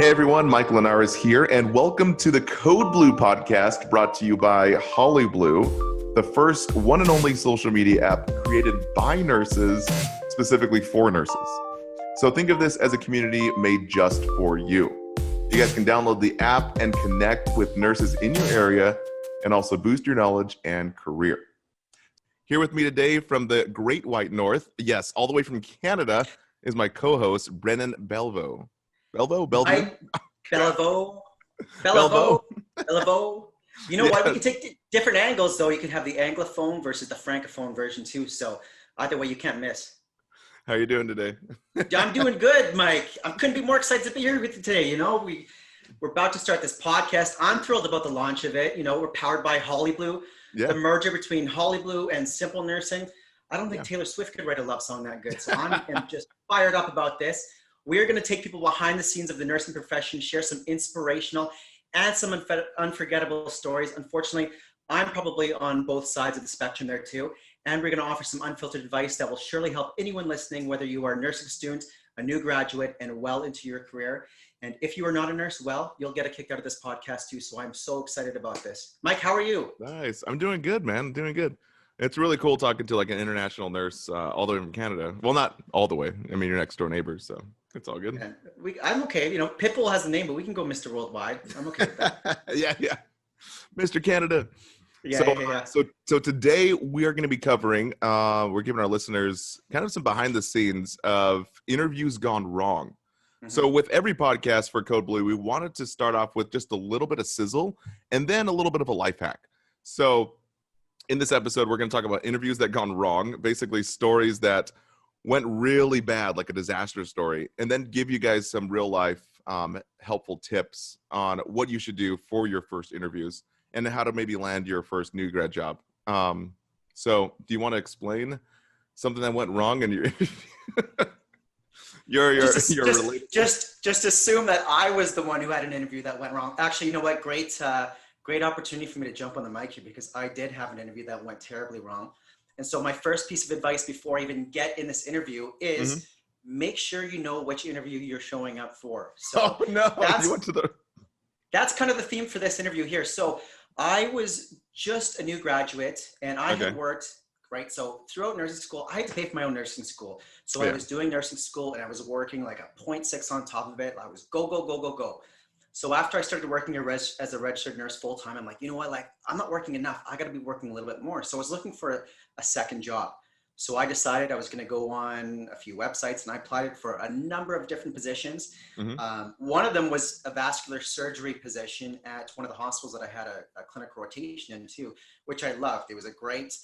Hey everyone, Mike Linares here, and welcome to the Code Blue podcast brought to you by Holly Blue, the first one and only social media app created by nurses, specifically for nurses. So think of this as a community made just for you. You guys can download the app and connect with nurses in your area and also boost your knowledge and career. Here with me today from the Great White North, yes, all the way from Canada, is my co-host, Brennan Belvo. Bellevue? Bellevue. You know what? Yeah. We can take different angles, though. You can have the Anglophone versus the Francophone version, too. So either way, you can't miss. How are you doing today? I'm doing good, Mike. I couldn't be more excited to be here with you today. You know, we're about to start this podcast. I'm thrilled about the launch of it. You know, we're powered by Holly Blue, the merger between Holly Blue and Simple Nursing. I don't think Taylor Swift could write a love song that good. So I'm just fired up about this. We are going to take people behind the scenes of the nursing profession, share some inspirational and some unforgettable stories. Unfortunately, I'm probably on both sides of the spectrum there too. And we're going to offer some unfiltered advice that will surely help anyone listening, whether you are a nursing student, a new graduate, and well into your career. And if you are not a nurse, well, you'll get a kick out of this podcast too. So I'm so excited about this. Mike, how are you? Nice. I'm doing good, man. I'm doing good. It's really cool talking to like an international nurse all the way from Canada. Well, not all the way. I mean, you're next door neighbors, so it's all good. Yeah, I'm okay. You know, Pitbull has a name, but we can go Mr. Worldwide. I'm okay with that. yeah. Mr. Canada. Yeah. So today we are going to be covering, we're giving our listeners kind of some behind the scenes of interviews gone wrong. Mm-hmm. So with every podcast for Code Blue, we wanted to start off with just a little bit of sizzle and then a little bit of a life hack. So in this episode, we're going to talk about interviews that gone wrong, basically stories that went really bad, like a disaster story, and then give you guys some real life helpful tips on what you should do for your first interviews and how to maybe land your first new grad job. So do you want to explain something that went wrong in your just assume that I was the one who had an interview that went wrong. Actually, you know what? Great opportunity for me to jump on the mic here because I did have an interview that went terribly wrong. And so my first piece of advice before I even get in this interview is make sure you know which interview you're showing up for. So that's kind of the theme for this interview here. So I was just a new graduate and I had worked, right? So throughout nursing school, I had to pay for my own nursing school. So I was doing nursing school and I was working like a 0.6 on top of it. I was go. So after I started working as a registered nurse full-time, I'm like, you know what, like I'm not working enough. I got to be working a little bit more. So I was looking for a second job. So I decided I was going to go on a few websites and I applied for a number of different positions. One of them was a vascular surgery position at one of the hospitals that I had a clinical rotation in too, which I loved. It was a great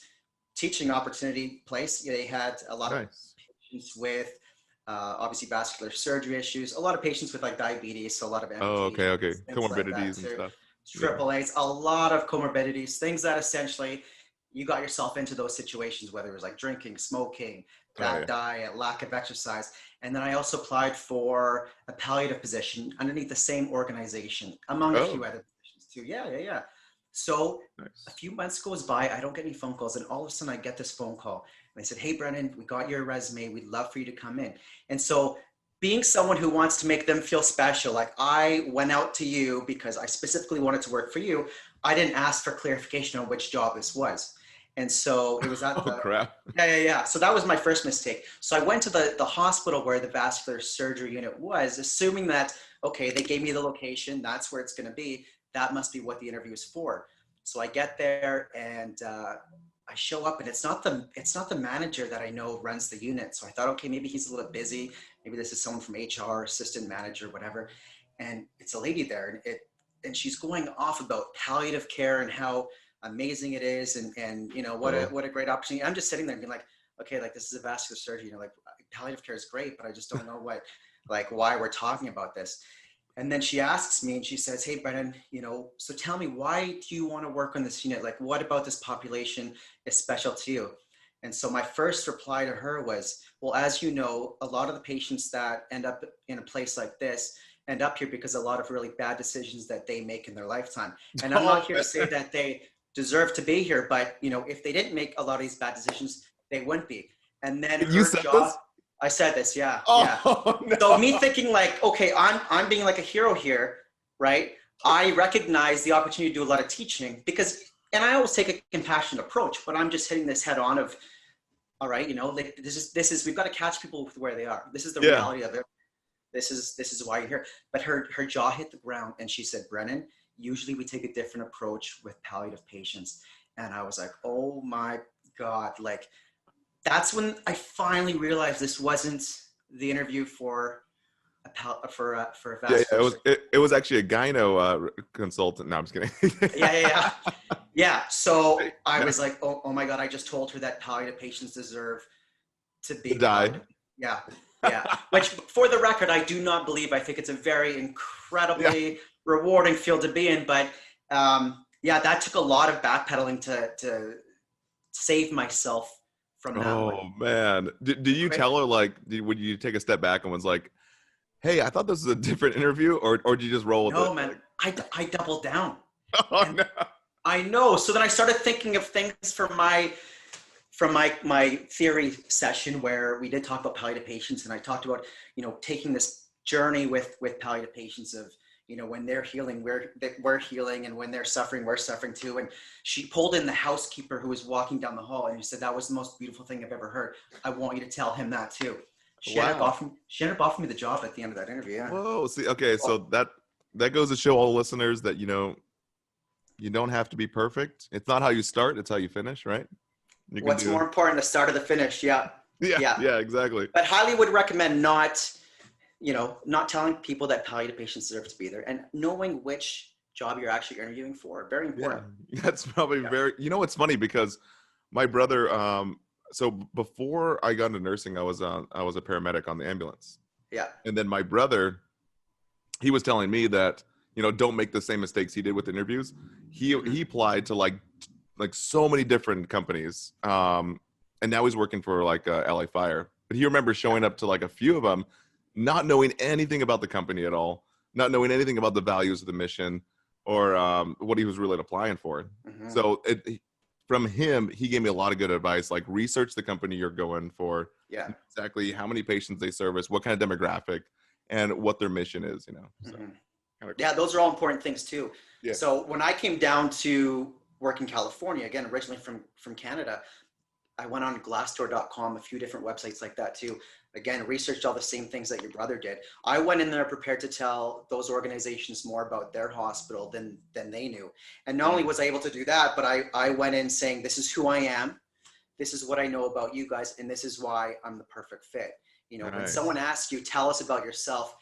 teaching opportunity place. They had a lot of patients with obviously vascular surgery issues, a lot of patients with like diabetes, so a lot of comorbidities like and stuff. Triple A's, a lot of comorbidities, things that essentially you got yourself into those situations, whether it was like drinking, smoking, bad diet, lack of exercise. And then I also applied for a palliative position underneath the same organization, among a few other positions too. Yeah. So a few months goes by, I don't get any phone calls, and all of a sudden I get this phone call. And they said, hey, Brennan, we got your resume. We'd love for you to come in. And so being someone who wants to make them feel special, like I went out to you because I specifically wanted to work for you. I didn't ask for clarification on which job this was. And so it was at crap. Yeah. So that was my first mistake. So I went to the hospital where the vascular surgery unit was, assuming that, okay, they gave me the location. That's where it's going to be. That must be what the interview is for. So I get there and I show up and it's not the manager that I know runs the unit. So I thought, okay, maybe he's a little bit busy. Maybe this is someone from HR, assistant manager, whatever. And it's a lady there and she's going off about palliative care and how amazing it is. And you know, what a great opportunity. I'm just sitting there and being like, okay, like this is a vascular surgery, you know, like palliative care is great, but I just don't know why we're talking about this. And then she asks me and she says, hey, Brennan, you know, so tell me, why do you want to work on this unit? Like, what about this population is special to you? And so my first reply to her was, well, as you know, a lot of the patients that end up in a place like this end up here because a lot of really bad decisions that they make in their lifetime. And I'm not here to say that they deserve to be here, but you know, if they didn't make a lot of these bad decisions, they wouldn't be. And then you said this? I said this, yeah. Oh, no. So me thinking like, okay, I'm being like a hero here, right? I recognize the opportunity to do a lot of teaching because, and I always take a compassionate approach, but I'm just hitting this head on of, all right, like this is we've got to catch people with where they are. This is the reality of it. This is why you're here. But her jaw hit the ground and she said, Brennan, usually we take a different approach with palliative patients. And I was like, oh my God, like that's when I finally realized this wasn't the interview for a vascular surgeon. It was actually a gyno consultant. No, I'm just kidding. Yeah. So I was like, oh my God, I just told her that palliative patients deserve to be die. Yeah. Which, for the record, I do not believe. I think it's a very incredibly rewarding field to be in. But that took a lot of backpedaling to save myself from that one. Oh man, did you tell her, like, would you take a step back and was like, hey, I thought this was a different interview, or did you just roll with it? No, man, I doubled down. Oh no. I know. So then I started thinking of things from my theory session where we did talk about palliative patients, and I talked about, taking this journey with palliative patients of, when they're healing, we're healing, and when they're suffering, we're suffering too. And she pulled in the housekeeper who was walking down the hall, and she said, that was the most beautiful thing I've ever heard. I want you to tell him that too. She ended up offering me the job at the end of that interview. Yeah. Whoa. See, okay, so that goes to show all the listeners that, you don't have to be perfect. It's not how you start, it's how you finish, right? What's more important, the start or the finish? Yeah, exactly. But highly would recommend not telling people that palliative patients deserve to be there, and knowing which job you're actually interviewing for. Very important. Yeah, that's probably very. It's funny because my brother. So before I got into nursing, I was a paramedic on the ambulance. Yeah. And then my brother, he was telling me that, don't make the same mistakes he did with interviews. He applied to like so many different companies. And now he's working for like LA Fire. But he remembers showing up to like a few of them, not knowing anything about the company at all, not knowing anything about the values of the mission or what he was really applying for. Mm-hmm. So from him, he gave me a lot of good advice, like research the company you're going for. Yeah. Exactly how many patients they service, what kind of demographic, and what their mission is, So, mm-hmm. Yeah, those are all important things too. Yeah. So when I came down to work in California, again, originally from Canada, I went on Glassdoor.com, a few different websites like that too. Again, researched all the same things that your brother did. I went in there prepared to tell those organizations more about their hospital than they knew. And not only was I able to do that, but I went in saying, this is who I am. This is what I know about you guys. And this is why I'm the perfect fit. Nice. When someone asks you, tell us about yourself,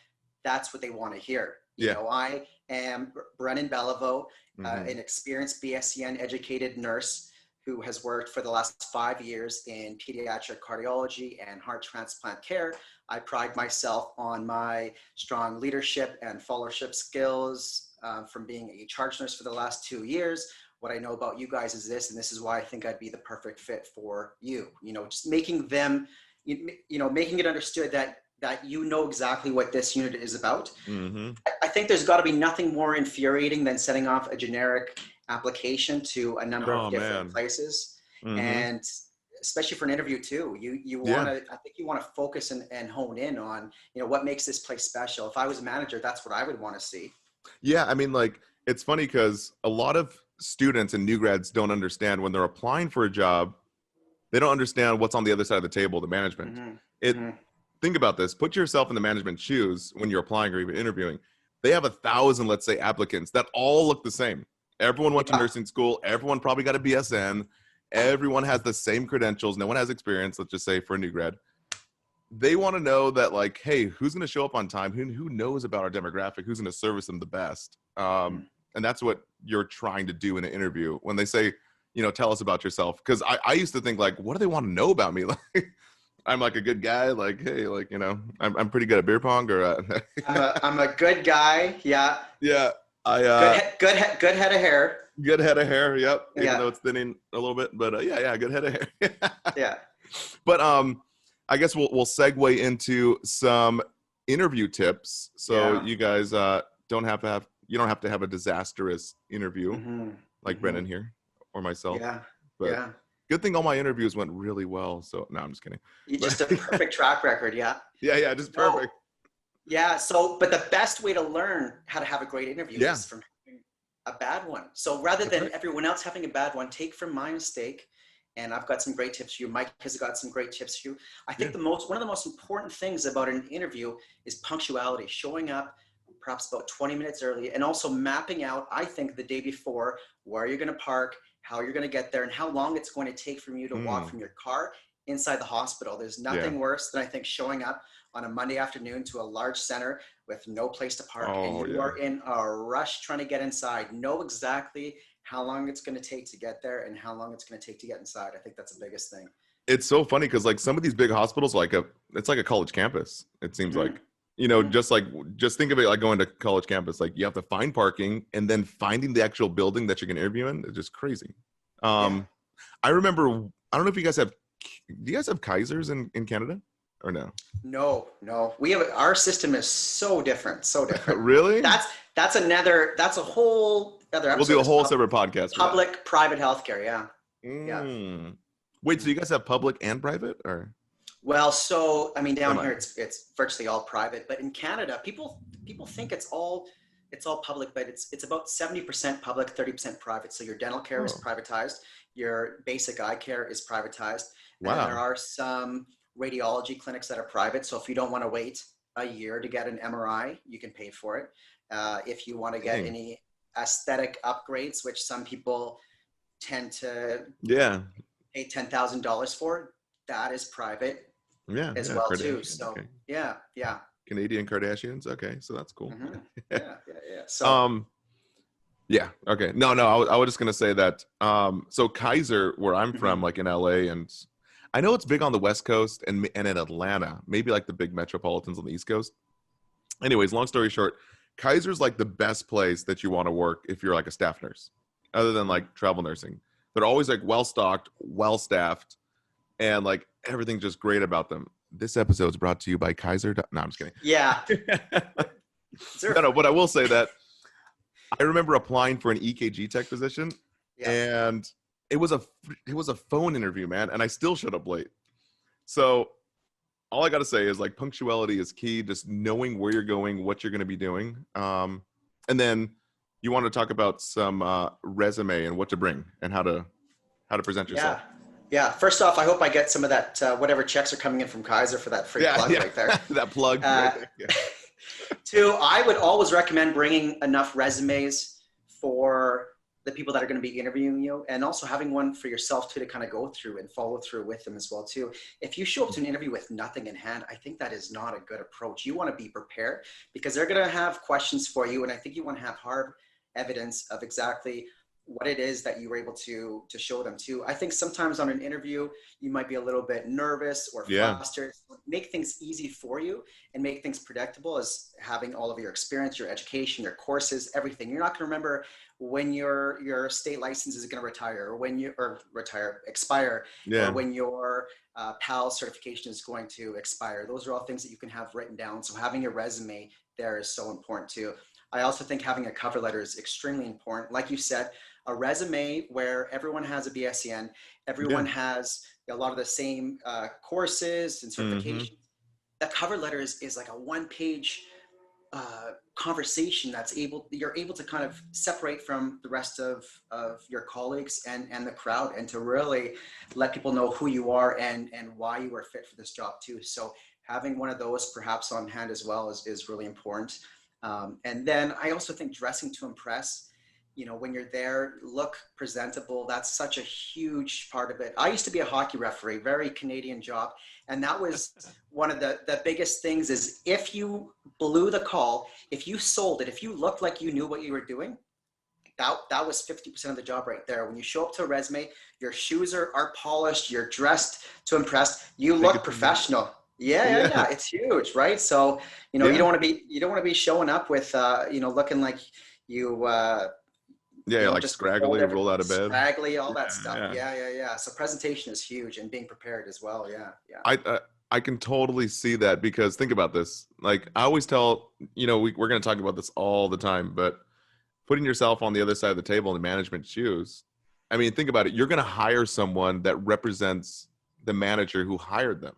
that's what they want to hear. I am Brennan Beliveau, an experienced BSCN educated nurse who has worked for the last 5 years in pediatric cardiology and heart transplant care. I pride myself on my strong leadership and followership skills from being a charge nurse for the last 2 years. What I know about you guys is this, and this is why I think I'd be the perfect fit for you. Just making them, making it understood that exactly what this unit is about. Mm-hmm. I think there's got to be nothing more infuriating than setting off a generic application to a number of different places. Mm-hmm. And especially for an interview too, you want to, I think you want to focus and hone in on, what makes this place special. If I was a manager, that's what I would want to see. Yeah. I mean, like, it's funny because a lot of students and new grads don't understand when they're applying for a job, they don't understand what's on the other side of the table, the management. Mm-hmm. Think about this. Put yourself in the management's shoes when you're applying or even interviewing. They have 1,000, let's say, applicants that all look the same. Everyone went to nursing school. Everyone probably got a BSN. Everyone has the same credentials. No one has experience, let's just say, for a new grad. They want to know that, like, hey, who's going to show up on time? Who knows about our demographic? Who's going to service them the best? And that's what you're trying to do in an interview. When they say, tell us about yourself. Because I used to think, like, what do they want to know about me? Like, I'm like a good guy. Like, hey, like, I'm pretty good at beer pong. Or I'm a good guy. Yeah. Yeah. Good head of hair. Good head of hair. Yep. Even though it's thinning a little bit, but good head of hair. Yeah. But I guess we'll segue into some interview tips. So you guys don't have to have a disastrous interview like Brennan here or myself. Yeah. But Good thing all my interviews went really well. So no, I'm just kidding. You just a perfect track record. Yeah. Yeah, just perfect. Yeah. So, but the best way to learn how to have a great interview is from having a bad one. So rather than everyone else having a bad one, take from my mistake. And I've got some great tips for you. Mike has got some great tips for you. I think one of the most important things about an interview is punctuality, showing up perhaps about 20 minutes early, and also mapping out, I think, the day before, where you're going to park, how you're going to get there, and how long it's going to take from you to walk from your car inside the hospital. There's nothing worse than, I think, showing up on a Monday afternoon to a large center with no place to park, and you are in a rush trying to get inside. Know exactly how long it's going to take to get there and how long it's going to take to get inside. I think that's the biggest thing. It's so funny because like some of these big hospitals, it's like a college campus. It seems like, just think of it like going to college campus. Like you have to find parking and then finding the actual building that you're going to interview in. It's just crazy. I remember, I don't know if you guys do you guys have Kaisers in Canada or no? No. We have, our system is so different. Really? That's a whole other episode. We'll do a whole separate podcast. Private healthcare. Yeah. Wait, so you guys have public and private, or? Well, so I mean, down here it's virtually all private, but in Canada, people think it's all public, but it's about 70% public, 30% private. So your dental care is privatized, your basic eye care is privatized, and then there are some radiology clinics that are private. So if you don't want to wait a year to get an MRI, you can pay for it. If you want to get any aesthetic upgrades, which some people tend to pay $10,000 for, that is private as well too. So yeah. Canadian Kardashians. Okay, so that's cool. Yeah. So okay. No, I was just gonna say that. So Kaiser, where I'm from, like in LA, and I know it's big on the West Coast and in Atlanta, maybe like the big metropolitans on the East Coast. Anyways, long story short, Kaiser's like the best place that you want to work if you're like a staff nurse, other than like travel nursing. They're always like well stocked, well staffed, and like everything's just great about them. This episode is brought to you by Kaiser. No, I'm just kidding. Yeah. No, but I will say that I remember applying for an EKG tech position, and it was a phone interview, man, and I still showed up late. So all I got to say is like punctuality is key. Just knowing where you're going, what you're going to be doing, and then you want to talk about some resume and what to bring and how to present yourself. Yeah. First off, I hope I get some of that, whatever checks are coming in from Kaiser for that free plug right there. That plug right there. Yeah. Two, I would always recommend bringing enough resumes for the people that are going to be interviewing you, and also having one for yourself too, to kind of go through and follow through with them as well too. If you show up to an interview with nothing in hand, I think that is not a good approach. You want to be prepared because they're going to have questions for you, and I think you want to have hard evidence of exactly what it is that you were able to show them too. I think sometimes on an interview, you might be a little bit nervous or flustered. Make things easy for you and make things predictable as having all of your experience, your education, your courses, everything. You're not going to remember when your state license is going to retire, or when you expire, or when your PAL certification is going to expire. Those are all things that you can have written down. So having your resume there is so important too. I also think having a cover letter is extremely important. Like you said, a resume where everyone has a BSEN, everyone has a lot of the same courses and certifications. The cover letter is like a one-page conversation you're able to kind of separate from the rest of your colleagues and the crowd, and to really let people know who you are and why you are fit for this job too. So having one of those perhaps on hand as well is really important. And then I also think dressing to impress, when you're there, look presentable. That's such a huge part of it. I used to be a hockey referee, very Canadian job. And that was one of the biggest things is if you blew the call, if you sold it, if you looked like you knew what you were doing, that was 50% of the job right there. When you show up to a resume, your shoes are polished, you're dressed to impress, you look professional. Yeah. It's huge, right? So, you don't want to be showing up with, looking like you, like just scraggly, rolled out of bed. Scraggly, all that stuff. Yeah. So presentation is huge, and being prepared as well. Yeah. I can totally see that, because think about this. Like I always tell, we're going to talk about this all the time, but putting yourself on the other side of the table in the management shoes, I mean, think about it. You're going to hire someone that represents the manager who hired them.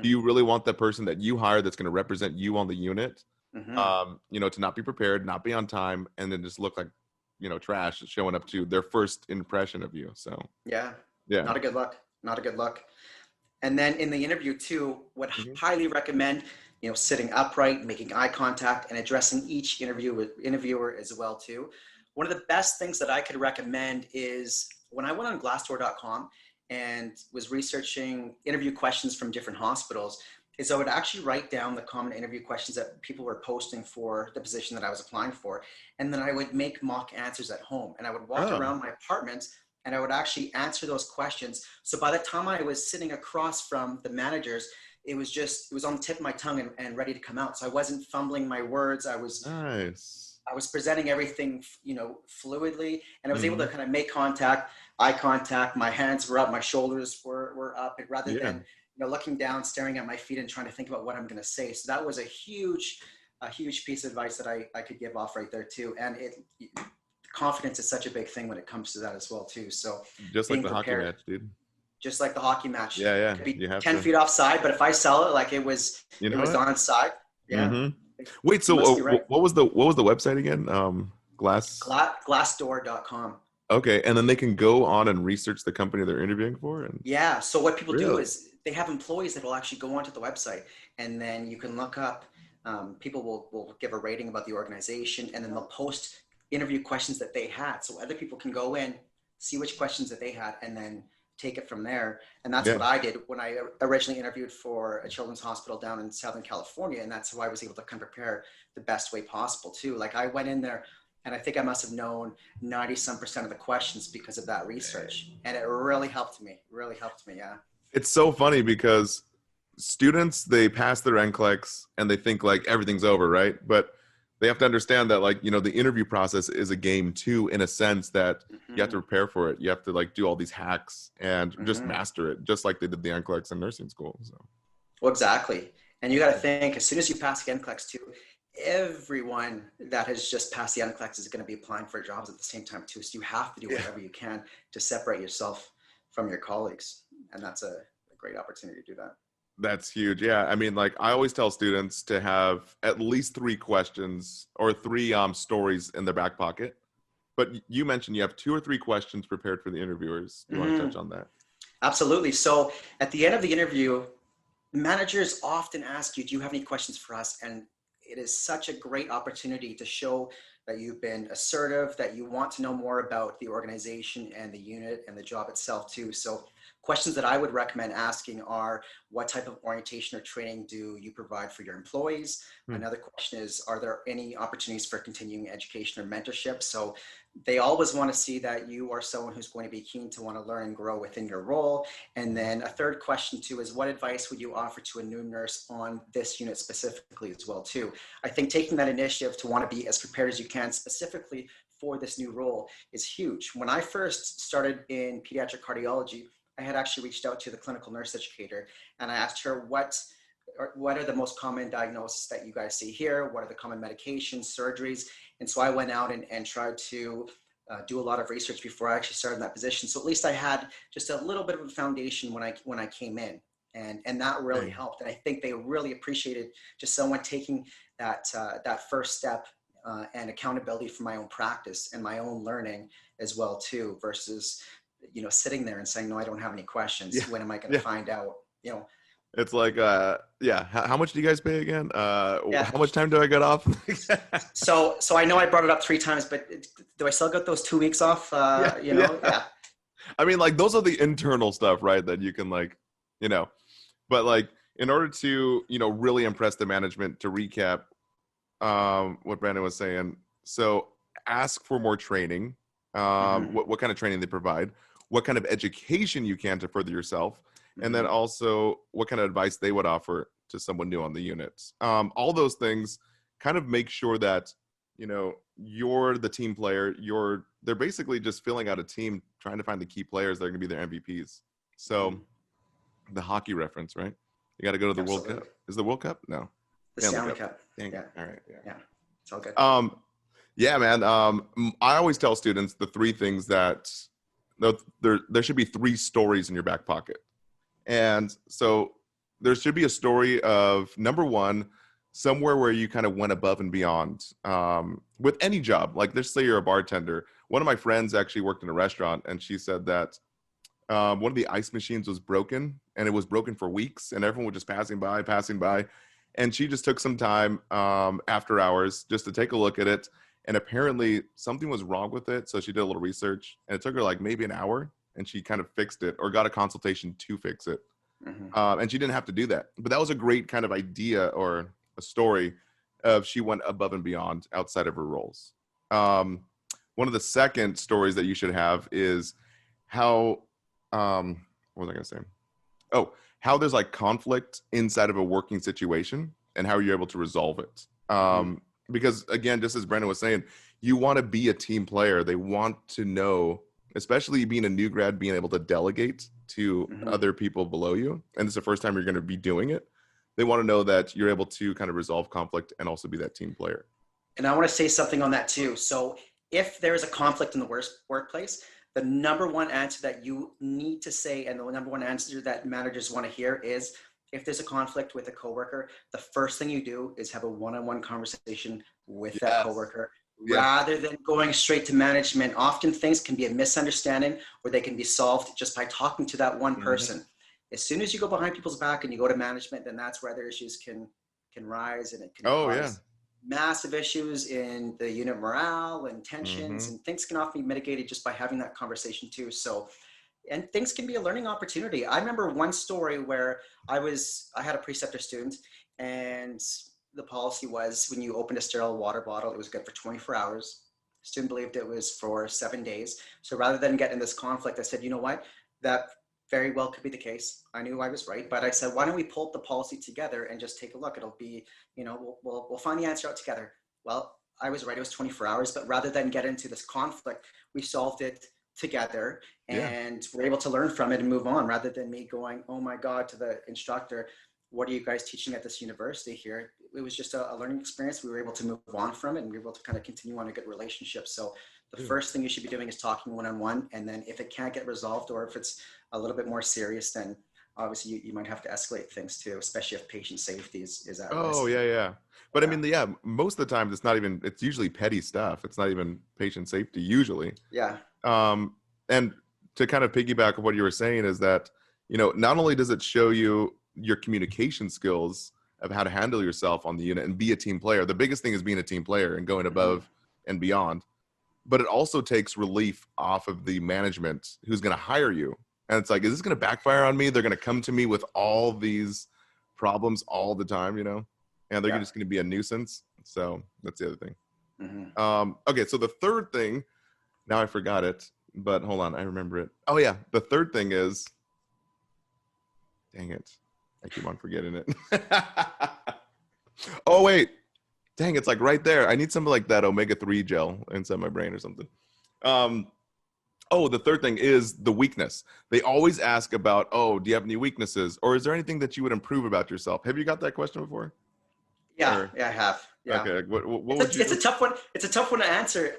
Do you really want the person that you hire that's going to represent you on the unit, you know, to not be prepared, not be on time, and then just look like, you know, trash showing up to their first impression of you? So, Yeah. yeah. Not a good look. Not a good look. And then in the interview too, would highly recommend, you know, sitting upright, making eye contact, and addressing each interviewer as well too. One of the best things that I could recommend is when I went on Glassdoor.com and was researching interview questions from different hospitals, is I would actually write down the common interview questions that people were posting for the position that I was applying for, and then I would make mock answers at home, and I would walk around my apartment and I would actually answer those questions. So by the time I was sitting across from the managers, it was on the tip of my tongue and ready to come out. So I wasn't fumbling my words. I was presenting everything, you know, fluidly, and I was able to kind of make contact, eye contact. My hands were up, my shoulders were up, and rather than, you know, looking down, staring at my feet and trying to think about what I'm going to say. So that was a huge piece of advice that I could give off right there too. And confidence is such a big thing when it comes to that as well too. So just like the hockey match, dude. Just like the hockey match. Yeah. Could be you have 10 feet offside, but if I sell it like it was, you know, it was onside. Yeah. Wait, so what was the website again? Glassdoor.com. Okay, and then they can go on and research the company they're interviewing for. And yeah, so what people do is they have employees that will actually go onto the website, and then you can look up. People will give a rating about the organization, and then they'll post interview questions that they had, so other people can go in, see which questions that they had, and then take it from there. And that's what I did when I originally interviewed for a children's hospital down in Southern California, and that's how I was able to kind of prepare the best way possible too. Like I went in there and I think I must have known 90% of the questions because of that research, and it really helped me. Yeah, it's so funny because students, they pass their NCLEX and they think like everything's over, right? But they have to understand that, like, you know, the interview process is a game too, in a sense that you have to prepare for it. You have to like do all these hacks and just master it, just like they did the NCLEX in nursing school. So, well, exactly. And you got to think, as soon as you pass the NCLEX too, everyone that has just passed the NCLEX is going to be applying for jobs at the same time too. So you have to do whatever you can to separate yourself from your colleagues, and that's a great opportunity to do that. That's huge. Yeah. I mean, like I always tell students to have at least 3 questions or 3 stories in their back pocket. But you mentioned you have 2 or 3 questions prepared for the interviewers. You want to touch on that? Absolutely. So at the end of the interview, managers often ask you, do you have any questions for us? And it is such a great opportunity to show that you've been assertive, that you want to know more about the organization and the unit and the job itself too. So questions that I would recommend asking are, what type of orientation or training do you provide for your employees? Another question is, are there any opportunities for continuing education or mentorship? So they always want to see that you are someone who's going to be keen to want to learn and grow within your role. And then a third question too is, what advice would you offer to a new nurse on this unit specifically as well too? I think taking that initiative to want to be as prepared as you can specifically for this new role is huge. When I first started in pediatric cardiology, I had actually reached out to the clinical nurse educator and I asked her, what are the most common diagnoses that you guys see here? What are the common medications, surgeries? And so I went out and tried to do a lot of research before I actually started in that position. So at least I had just a little bit of a foundation when I came in, and that really helped. And I think they really appreciated just someone taking that first step and accountability for my own practice and my own learning as well too, versus, you know, sitting there and saying, no, I don't have any questions. When am I going to find out? You know, it's like, how much do you guys pay again? How much time do I get off? So I know I brought it up 3 times, but do I still get those 2 weeks off? You know, I mean, like, those are the internal stuff, right? That you can, like, you know, but like, in order to, you know, really impress the management, to recap what Brandon was saying. So ask for more training, what kind of training they provide, what kind of education you can to further yourself, and then also what kind of advice they would offer to someone new on the unit. All those things kind of make sure that, you know, you're the team player. They're basically just filling out a team, trying to find the key players that are going to be their MVPs. So the hockey reference, right? You got to go to the World Cup. Is the World Cup? No. The Stanley Cup. Yeah. All right. Yeah. It's all good. Yeah, man. I always tell students the 3 things that no, there should be 3 stories in your back pocket. And so there should be a story of, number one, somewhere where you kind of went above and beyond, with any job. Like, let's say you're a bartender. One of my friends actually worked in a restaurant, and she said that one of the ice machines was broken, and it was broken for weeks, and everyone was just passing by. And she just took some time after hours just to take a look at it. And apparently something was wrong with it. So she did a little research, and it took her like maybe an hour, and she kind of fixed it, or got a consultation to fix it. And she didn't have to do that. But that was a great kind of idea, or a story of she went above and beyond outside of her roles. One of the second stories that you should have is how, what was I going to say? Oh, how there's like conflict inside of a working situation and how you're able to resolve it. Because again, just as Brandon was saying, you want to be a team player. They want to know, especially being a new grad, being able to delegate to other people below you. And it's the first time you're going to be doing it. They want to know that you're able to kind of resolve conflict and also be that team player. And I want to say something on that too. So if there is a conflict in the workplace, the number one answer that you need to say, and the number one answer that managers want to hear is, if there's a conflict with a coworker, the first thing you do is have a one-on-one conversation with that coworker, rather than going straight to management. Often things can be a misunderstanding, or they can be solved just by talking to that one person. As soon as you go behind people's back and you go to management, then that's where other issues can rise, and it can cause massive issues in the unit morale and tensions, and things can often be mitigated just by having that conversation too. So, and things can be a learning opportunity. I remember one story where I had a preceptor student, and the policy was, when you opened a sterile water bottle, it was good for 24 hours. The student believed it was for 7 days. So rather than get in this conflict, I said, you know what, that very well could be the case. I knew I was right, but I said, why don't we pull up the policy together and just take a look? It'll be, we'll find the answer out together. Well, I was right, it was 24 hours, but rather than get into this conflict, we solved it together, and we're able to learn from it and move on, rather than me going, oh my God, to the instructor, what are you guys teaching at this university here? It was just a learning experience. We were able to move on from it, and we were able to kind of continue on a good relationship. So the first thing you should be doing is talking one-on-one. And then if it can't get resolved, or if it's a little bit more serious, then obviously you might have to escalate things too, especially if patient safety is at risk. Oh, yeah. But I mean, most of the time it's usually petty stuff. It's not even patient safety usually. Yeah. And to kind of piggyback on what you were saying is that, not only does it show you your communication skills of how to handle yourself on the unit and be a team player. The biggest thing is being a team player and going above and beyond. But it also takes relief off of the management who's going to hire you. And it's like, is this going to backfire on me? They're going to come to me with all these problems all the time, and they're just going to be a nuisance. So that's the other thing. Okay, so the third thing, now I forgot it, but hold on, I remember it. Oh yeah, the third thing is, dang it, I keep on forgetting it. Oh wait, dang, it's like right there. I need something like that omega-3 gel inside my brain or something. The third thing is the weakness. They always ask about, do you have any weaknesses? Or is there anything that you would improve about yourself? Have you got that question before? Yeah, I have. Yeah. Okay, what would you? It's a tough one. It's a tough one to answer.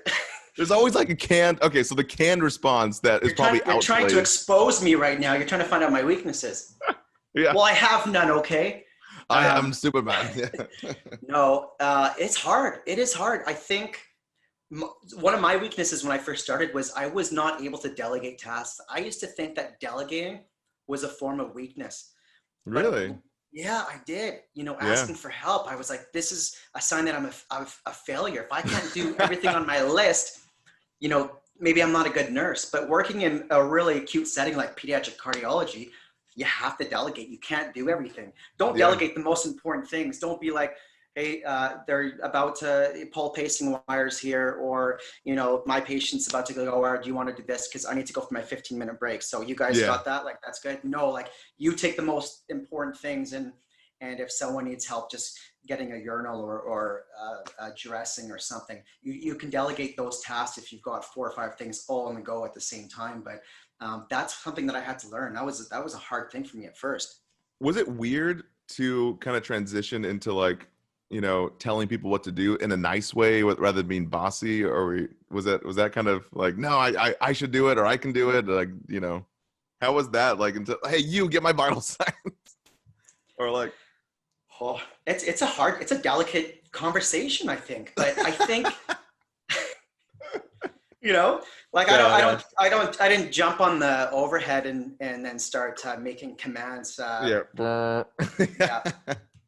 There's always like a canned, so the canned response that is probably outplayed. You're trying to expose me right now. You're trying to find out my weaknesses. Yeah. Well, I have none, okay? I'm Superman. No, it's hard. It is hard. I think one of my weaknesses when I first started was I was not able to delegate tasks. I used to think that delegating was a form of weakness. Really? Yeah, I did. Asking for help. I was like, this is a sign that I'm a failure. If I can't do everything on my list, maybe I'm not a good nurse. But working in a really acute setting like pediatric cardiology, you have to delegate. You can't do everything. Don't delegate the most important things. Don't be like, hey, they're about to pull pacing wires here, or, my patient's about to go, or do you want to do this? Because I need to go for my 15-minute break. So you guys got that? Like, that's good. No, like, you take the most important things, and if someone needs help just getting a urinal or a dressing or something, you can delegate those tasks if you've got 4 or 5 things all on the go at the same time. But that's something that I had to learn. That was a hard thing for me at first. Was it weird to kind of transition into like, telling people what to do in a nice way rather than being bossy, or was that kind of like, no, I should do it, or I can do it, like, how was that like, until, hey, you get my vital signs, or like, oh, it's a delicate conversation, I think, but I think like I didn't jump on the overhead and then start making commands. Yeah.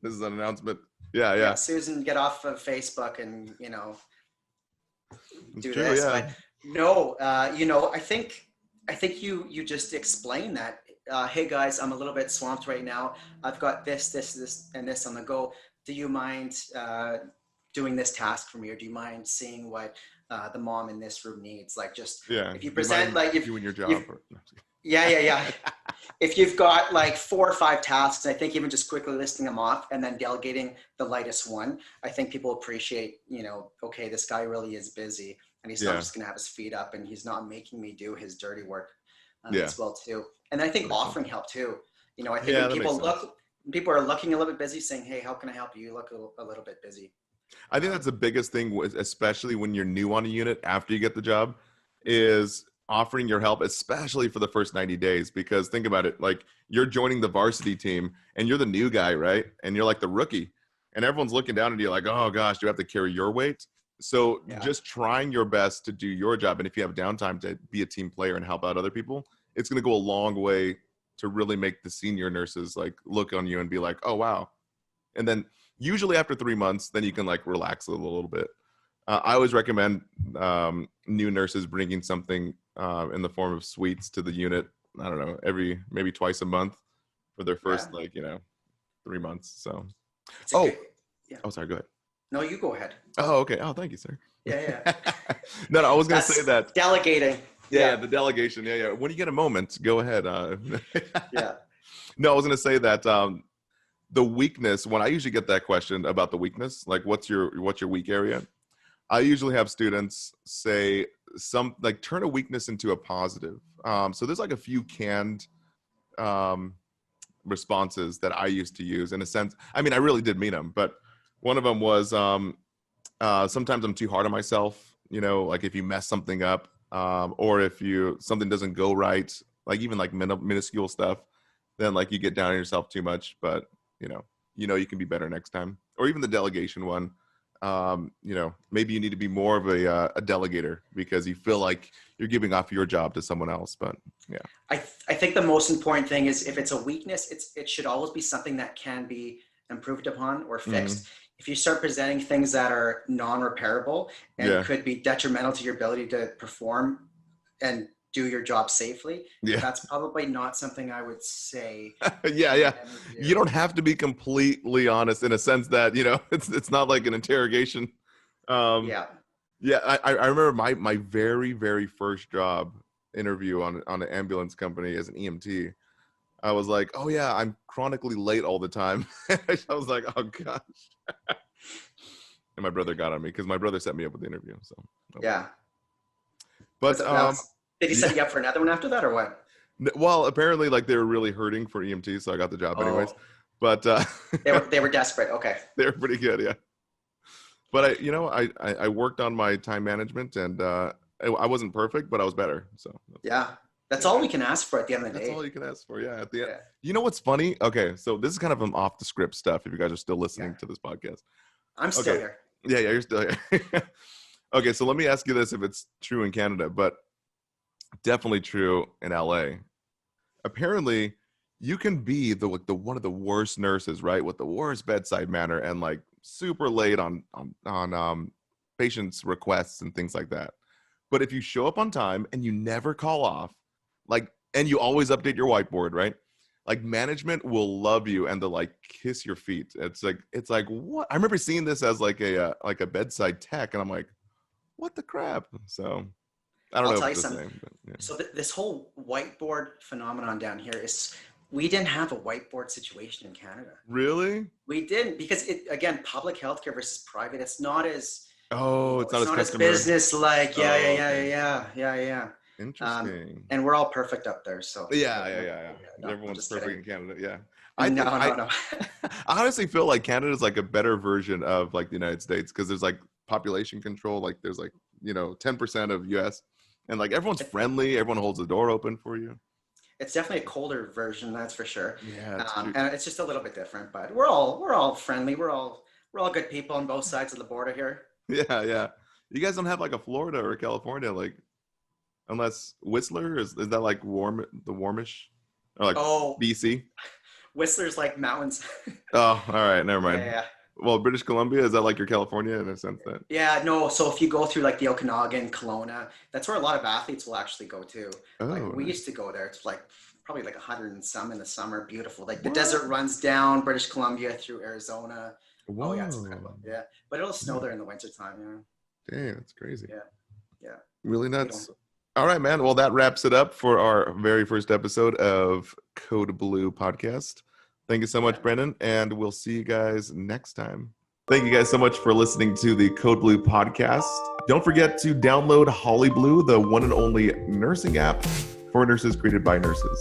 This is an announcement. Yeah. Susan, get off of Facebook and do true, this. yeah. But no, I think you just explained that. Hey guys, I'm a little bit swamped right now. I've got this, and this on the go. Do you mind doing this task for me, or do you mind seeing what the mom in this room needs? Like, just if you present like if you and your job. Yeah. If you've got like 4 or 5 tasks, I think even just quickly listing them off and then delegating the lightest one, I think people appreciate, okay, this guy really is busy, and he's not just going to have his feet up, and he's not making me do his dirty work as well too. And I think offering help too. I think when people are looking a little bit busy, saying, hey, how can I help you? You look a little bit busy. I think that's the biggest thing, especially when you're new on a unit after you get the job, is offering your help, especially for the first 90 days. Because think about it, like, you're joining the varsity team and you're the new guy, right? And you're like the rookie, and everyone's looking down at you like, oh gosh, do I have to carry your weight? So just trying your best to do your job. And if you have downtime, to be a team player and help out other people, it's going to go a long way to really make the senior nurses like look on you and be like, oh wow. And then usually after 3 months, then you can like relax a little bit. I always recommend new nurses bringing something in the form of sweets to the unit. I don't know, maybe twice a month for their first 3 months. So, oh, sorry, go ahead. No, you go ahead. Oh, okay. Oh, thank you, sir. Yeah. No, I was going to say that. Delegating. Yeah, the delegation. Yeah. When you get a moment, go ahead. Yeah. No, I was going to say that the weakness, when I usually get that question about the weakness, like what's your weak area? I usually have students say turn a weakness into a positive. So there's like a few canned responses that I used to use in a sense. I mean, I really did mean them, but one of them was sometimes I'm too hard on myself, like if you mess something up, or if something doesn't go right, like even like minuscule stuff, then like you get down on yourself too much, but you can be better next time. Or even the delegation one, maybe you need to be more of a delegator because you feel like you're giving off your job to someone else. But yeah, I think the most important thing is, if it's a weakness, it should always be something that can be improved upon or fixed. Mm-hmm. If you start presenting things that are non-repairable and could be detrimental to your ability to perform and do your job safely, that's probably not something I would say. Yeah. You don't have to be completely honest in a sense that, it's not like an interrogation. I remember my very, very first job interview on an ambulance company as an EMT. I was like, oh yeah, I'm chronically late all the time. I was like, oh gosh. And my brother got on me because my brother set me up with the interview. So but did he set you up for another one after that, or what? Well, apparently, like, they were really hurting for EMT, so I got the job anyways. But they were desperate. Okay, they were pretty good, yeah. But I worked on my time management, and I wasn't perfect, but I was better. So that's all we can ask for at the end of the day. That's all you can ask for, yeah. At the end, you know what's funny? Okay, so this is kind of an off the script stuff. If you guys are still listening to this podcast, I'm still here. Yeah, you're still here. Okay, so let me ask you this: if it's true in Canada, but definitely true in LA. Apparently, you can be the one of the worst nurses, right, with the worst bedside manner and like super late on patients' requests and things like that. But if you show up on time and you never call off, like, and you always update your whiteboard, right? Like, management will love you and they'll like kiss your feet. It's like what? I remember seeing this as like a bedside tech, and I'm like, what the crap? So I don't know. I'll tell you something. So this whole whiteboard phenomenon down here is, we didn't have a whiteboard situation in Canada. Really? We didn't, because again, public healthcare versus private, it's not as it's not as business like. Yeah. Interesting. And we're all perfect up there. So Yeah. No, Everyone's perfect in Canada. Yeah. No. I honestly feel like Canada is like a better version of like the United States because there's like population control. Like there's like, 10% of US and like everyone's friendly. Everyone holds the door open for you. It's definitely a colder version, that's for sure. Yeah. And it's just a little bit different, but we're all friendly. We're all good people on both sides of the border here. Yeah. You guys don't have like a Florida or a California, like unless Whistler is that like the warmish or like BC? Whistler's like mountains. Oh, all right, never mind. Yeah. Well, British Columbia, is that like your California in a sense then? Yeah, no. So if you go through like the Okanagan, Kelowna, that's where a lot of athletes will actually go to. Like we used to go there. It's like probably like 100 and some in the summer. Beautiful. Like the desert runs down British Columbia through Arizona. Whoa. Oh yeah, it's incredible. Yeah, but it'll snow there in the wintertime. Yeah. Damn, that's crazy. Yeah. Really nuts. All right, man. Well, that wraps it up for our very first episode of Code Blue podcast. Thank you so much, Brendan, and we'll see you guys next time. Thank you guys so much for listening to the Code Blue podcast. Don't forget to download Holly Blue, the one and only nursing app for nurses created by nurses.